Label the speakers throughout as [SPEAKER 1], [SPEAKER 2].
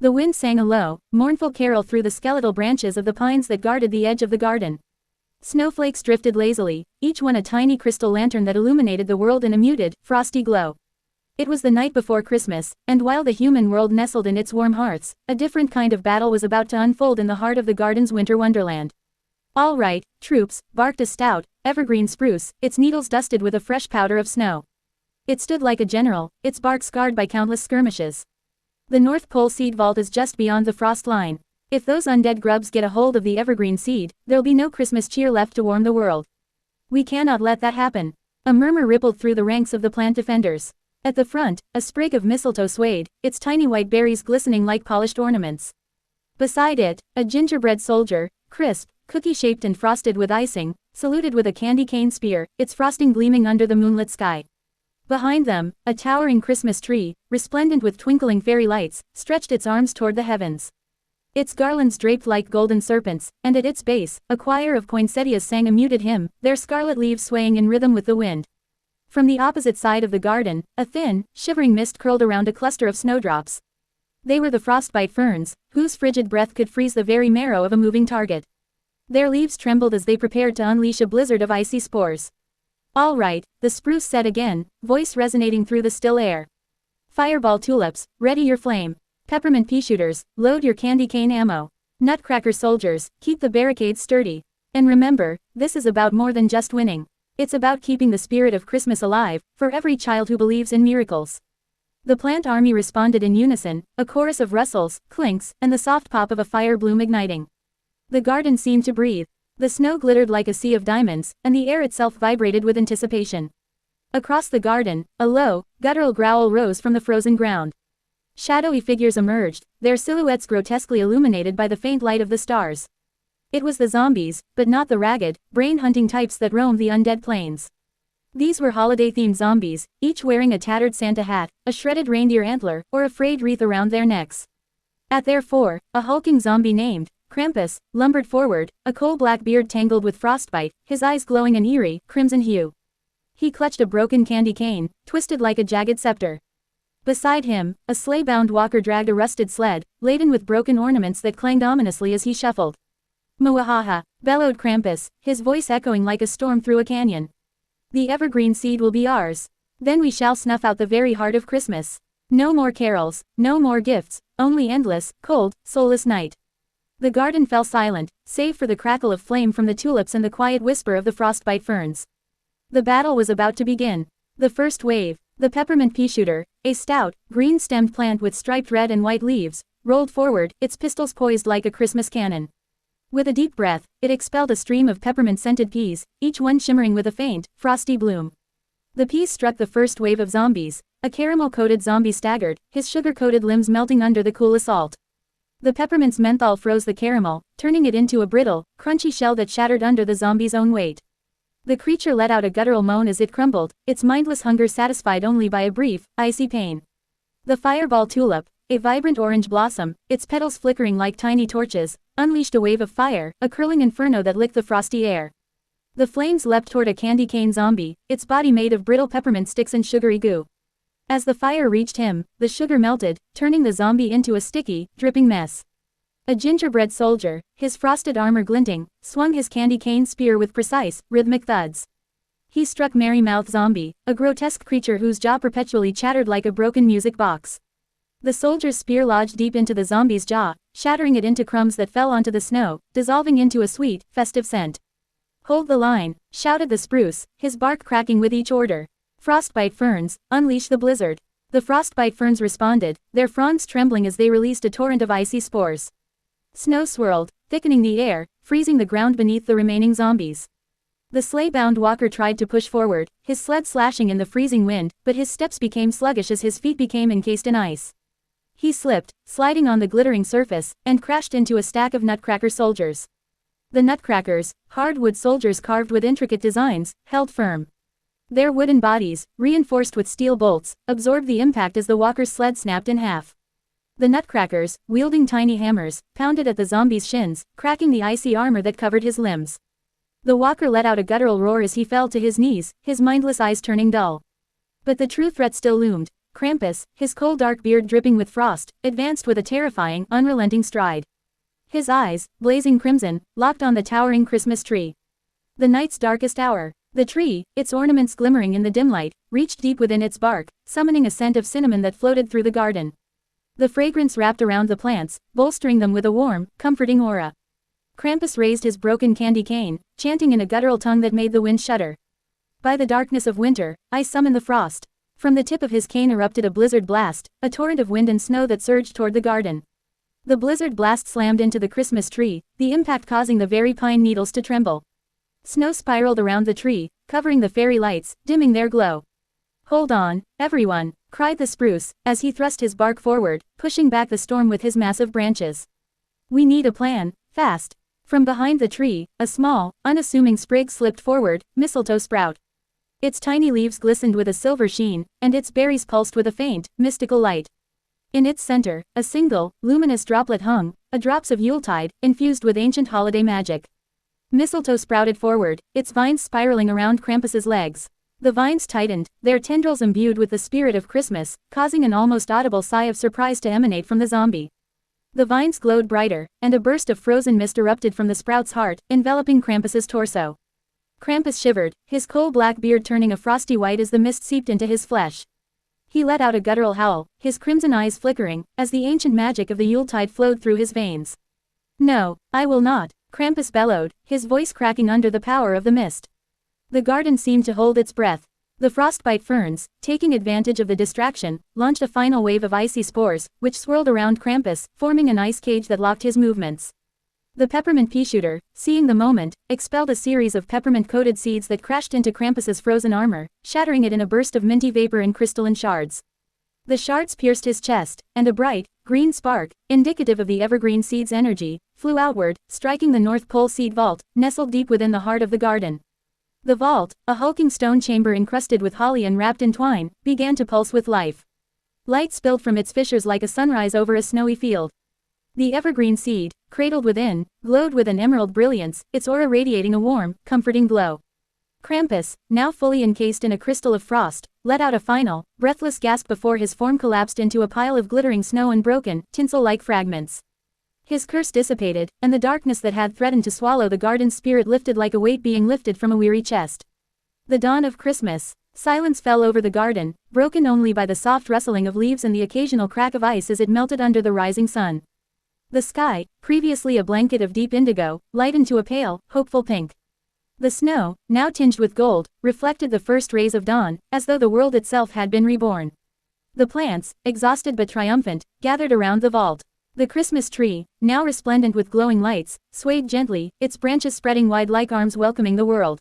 [SPEAKER 1] The wind sang a low, mournful carol through the skeletal branches of the pines that guarded the edge of the garden. Snowflakes drifted lazily, each one a tiny crystal lantern that illuminated the world in a muted, frosty glow. It was the night before Christmas, and while the human world nestled in its warm hearts, a different kind of battle was about to unfold in the heart of the garden's winter wonderland. "All right, troops," barked a stout, evergreen spruce, its needles dusted with a fresh powder of snow. It stood like a general, its bark scarred by countless skirmishes. "The North Pole seed vault is just beyond the frost line. If those undead grubs get a hold of the evergreen seed, there'll be no Christmas cheer left to warm the world. We cannot let that happen." A murmur rippled through the ranks of the plant defenders. At the front, a sprig of mistletoe swayed, its tiny white berries glistening like polished ornaments. Beside it, a gingerbread soldier, crisp, cookie-shaped and frosted with icing, saluted with a candy cane spear, its frosting gleaming under the moonlit sky. Behind them, a towering Christmas tree, resplendent with twinkling fairy lights, stretched its arms toward the heavens. Its garlands draped like golden serpents, and at its base, a choir of poinsettias sang a muted hymn, their scarlet leaves swaying in rhythm with the wind. From the opposite side of the garden, a thin, shivering mist curled around a cluster of snowdrops. They were the frostbite ferns, whose frigid breath could freeze the very marrow of a moving target. Their leaves trembled as they prepared to unleash a blizzard of icy spores. "All right," the spruce said again, voice resonating through the still air. "Fireball tulips, ready your flame. Peppermint pea shooters, load your candy cane ammo. Nutcracker soldiers, keep the barricades sturdy. And remember, this is about more than just winning. It's about keeping the spirit of Christmas alive, for every child who believes in miracles." The plant army responded in unison, a chorus of rustles, clinks, and the soft pop of a fire bloom igniting. The garden seemed to breathe. The snow glittered like a sea of diamonds, and the air itself vibrated with anticipation. Across the garden, a low, guttural growl rose from the frozen ground. Shadowy figures emerged, their silhouettes grotesquely illuminated by the faint light of the stars. It was the zombies, but not the ragged, brain-hunting types that roamed the undead plains. These were holiday-themed zombies, each wearing a tattered Santa hat, a shredded reindeer antler, or a frayed wreath around their necks. At their fore, a hulking zombie named Krampus lumbered forward, a coal-black beard tangled with frostbite, his eyes glowing an eerie, crimson hue. He clutched a broken candy cane, twisted like a jagged scepter. Beside him, a sleigh-bound walker dragged a rusted sled, laden with broken ornaments that clanged ominously as he shuffled. "Mwahaha," bellowed Krampus, his voice echoing like a storm through a canyon. "The evergreen seed will be ours. Then we shall snuff out the very heart of Christmas. No more carols, no more gifts, only endless, cold, soulless night." The garden fell silent, save for the crackle of flame from the tulips and the quiet whisper of the frostbite ferns. The battle was about to begin. The first wave, the peppermint pea shooter, a stout, green-stemmed plant with striped red and white leaves, rolled forward, its pistils poised like a Christmas cannon. With a deep breath, it expelled a stream of peppermint-scented peas, each one shimmering with a faint, frosty bloom. The peas struck the first wave of zombies. A caramel-coated zombie staggered, his sugar-coated limbs melting under the cool assault. The peppermint's menthol froze the caramel, turning it into a brittle, crunchy shell that shattered under the zombie's own weight. The creature let out a guttural moan as it crumbled, its mindless hunger satisfied only by a brief, icy pain. The fireball tulip, a vibrant orange blossom, its petals flickering like tiny torches, unleashed a wave of fire, a curling inferno that licked the frosty air. The flames leapt toward a candy cane zombie, its body made of brittle peppermint sticks and sugary goo. As the fire reached him, the sugar melted, turning the zombie into a sticky, dripping mess. A gingerbread soldier, his frosted armor glinting, swung his candy cane spear with precise, rhythmic thuds. He struck Merry Mouth Zombie, a grotesque creature whose jaw perpetually chattered like a broken music box. The soldier's spear lodged deep into the zombie's jaw, shattering it into crumbs that fell onto the snow, dissolving into a sweet, festive scent. "Hold the line," shouted the spruce, his bark cracking with each order. "Frostbite ferns, unleash the blizzard." The frostbite ferns responded, their fronds trembling as they released a torrent of icy spores. Snow swirled, thickening the air, freezing the ground beneath the remaining zombies. The sleigh-bound walker tried to push forward, his sled slashing in the freezing wind, but his steps became sluggish as his feet became encased in ice. He slipped, sliding on the glittering surface, and crashed into a stack of nutcracker soldiers. The nutcrackers, hardwood soldiers carved with intricate designs, held firm. Their wooden bodies, reinforced with steel bolts, absorbed the impact as the walker's sled snapped in half. The nutcrackers, wielding tiny hammers, pounded at the zombie's shins, cracking the icy armor that covered his limbs. The walker let out a guttural roar as he fell to his knees, his mindless eyes turning dull. But the true threat still loomed. Krampus, his cold dark beard dripping with frost, advanced with a terrifying, unrelenting stride. His eyes, blazing crimson, locked on the towering Christmas tree. The night's darkest hour. The tree, its ornaments glimmering in the dim light, reached deep within its bark, summoning a scent of cinnamon that floated through the garden. The fragrance wrapped around the plants, bolstering them with a warm, comforting aura. Krampus raised his broken candy cane, chanting in a guttural tongue that made the wind shudder. By the darkness of winter, I summon the frost. From the tip of his cane erupted a blizzard blast, a torrent of wind and snow that surged toward the garden. The blizzard blast slammed into the Christmas tree, the impact causing the very pine needles to tremble. Snow spiraled around the tree, covering the fairy lights, dimming their glow. "Hold on, everyone," cried the spruce, as he thrust his bark forward, pushing back the storm with his massive branches. "We need a plan, fast." From behind the tree, a small, unassuming sprig slipped forward, mistletoe sprout. Its tiny leaves glistened with a silver sheen, and its berries pulsed with a faint, mystical light. In its center, a single, luminous droplet hung, a drops of Yuletide, infused with ancient holiday magic. Mistletoe sprouted forward, its vines spiraling around Krampus's legs. The vines tightened, their tendrils imbued with the spirit of Christmas, causing an almost audible sigh of surprise to emanate from the zombie. The vines glowed brighter, and a burst of frozen mist erupted from the sprout's heart, enveloping Krampus's torso. Krampus shivered, his coal-black beard turning a frosty white as the mist seeped into his flesh. He let out a guttural howl, his crimson eyes flickering, as the ancient magic of the Yuletide flowed through his veins. "No, I will not," Krampus bellowed, his voice cracking under the power of the mist. The garden seemed to hold its breath. The frostbite ferns, taking advantage of the distraction, launched a final wave of icy spores, which swirled around Krampus, forming an ice cage that locked his movements. The peppermint pea shooter, seeing the moment, expelled a series of peppermint-coated seeds that crashed into Krampus's frozen armor, shattering it in a burst of minty vapor and crystalline shards. The shards pierced his chest, and a bright, green spark, indicative of the evergreen seed's energy, flew outward, striking the North Pole seed vault, nestled deep within the heart of the garden. The vault, a hulking stone chamber encrusted with holly and wrapped in twine, began to pulse with life. Light spilled from its fissures like a sunrise over a snowy field. The evergreen seed, cradled within, glowed with an emerald brilliance, its aura radiating a warm, comforting glow. Krampus, now fully encased in a crystal of frost, let out a final, breathless gasp before his form collapsed into a pile of glittering snow and broken, tinsel-like fragments. His curse dissipated, and the darkness that had threatened to swallow the garden's spirit lifted like a weight being lifted from a weary chest. The dawn of Christmas. Silence fell over the garden, broken only by the soft rustling of leaves and the occasional crack of ice as it melted under the rising sun. The sky, previously a blanket of deep indigo, lightened to a pale, hopeful pink. The snow, now tinged with gold, reflected the first rays of dawn, as though the world itself had been reborn. The plants, exhausted but triumphant, gathered around the vault. The Christmas tree, now resplendent with glowing lights, swayed gently, its branches spreading wide like arms welcoming the world.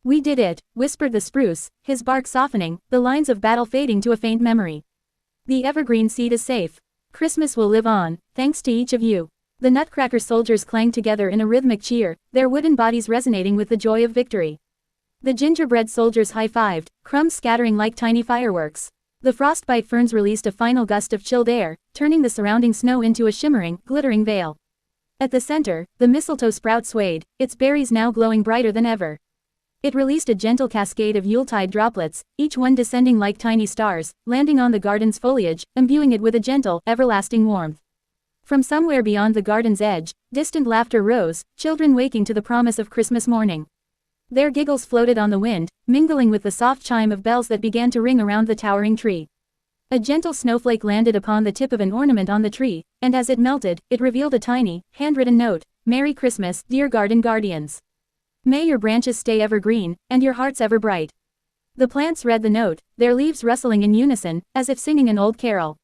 [SPEAKER 1] "We did it," whispered the spruce, his bark softening, the lines of battle fading to a faint memory. "The evergreen seed is safe. Christmas will live on, thanks to each of you." The Nutcracker soldiers clanged together in a rhythmic cheer, their wooden bodies resonating with the joy of victory. The gingerbread soldiers high-fived, crumbs scattering like tiny fireworks. The frostbite ferns released a final gust of chilled air, turning the surrounding snow into a shimmering, glittering veil. At the center, the mistletoe sprout swayed, its berries now glowing brighter than ever. It released a gentle cascade of Yuletide droplets, each one descending like tiny stars, landing on the garden's foliage, imbuing it with a gentle, everlasting warmth. From somewhere beyond the garden's edge, distant laughter rose, children waking to the promise of Christmas morning. Their giggles floated on the wind, mingling with the soft chime of bells that began to ring around the towering tree. A gentle snowflake landed upon the tip of an ornament on the tree, and as it melted, it revealed a tiny, handwritten note: "Merry Christmas, dear garden guardians. May your branches stay ever green, and your hearts ever bright." The plants read the note, their leaves rustling in unison, as if singing an old carol.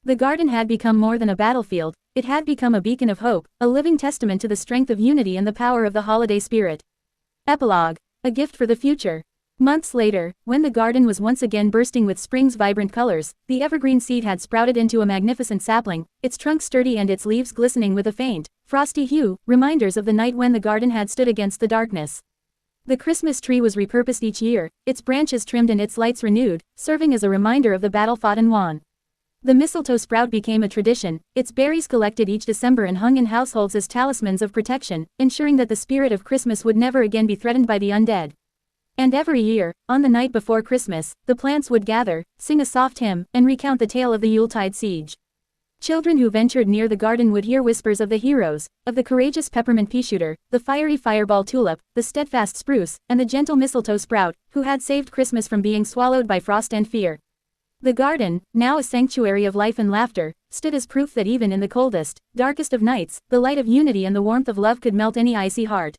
[SPEAKER 1] The garden had become more than a battlefield, it had become a beacon of hope, a living testament to the strength of unity and the power of the holiday spirit. Epilogue. A gift for the future. Months later, when the garden was once again bursting with spring's vibrant colors, the evergreen seed had sprouted into a magnificent sapling, its trunk sturdy and its leaves glistening with a faint, frosty hue, reminders of the night when the garden had stood against the darkness. The Christmas tree was repurposed each year, its branches trimmed and its lights renewed, serving as a reminder of the battle fought and won. The mistletoe sprout became a tradition, its berries collected each December and hung in households as talismans of protection, ensuring that the spirit of Christmas would never again be threatened by the undead. And every year, on the night before Christmas, the plants would gather, sing a soft hymn, and recount the tale of the Yuletide Siege. Children who ventured near the garden would hear whispers of the heroes, of the courageous peppermint pea shooter, the fiery fireball tulip, the steadfast spruce, and the gentle mistletoe sprout, who had saved Christmas from being swallowed by frost and fear. The garden, now a sanctuary of life and laughter, stood as proof that even in the coldest, darkest of nights, the light of unity and the warmth of love could melt any icy heart.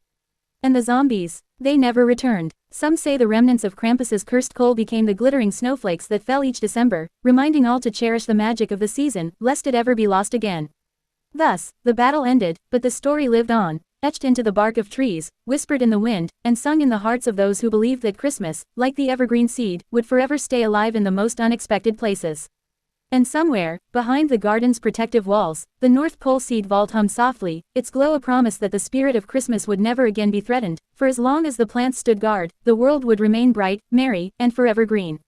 [SPEAKER 1] And the zombies, they never returned. Some say the remnants of Krampus's cursed coal became the glittering snowflakes that fell each December, reminding all to cherish the magic of the season, lest it ever be lost again. Thus, the battle ended, but the story lived on, etched into the bark of trees, whispered in the wind, and sung in the hearts of those who believed that Christmas, like the evergreen seed, would forever stay alive in the most unexpected places. And somewhere, behind the garden's protective walls, the North Pole seed vault hummed softly, its glow a promise that the spirit of Christmas would never again be threatened, for as long as the plants stood guard, the world would remain bright, merry, and forever green.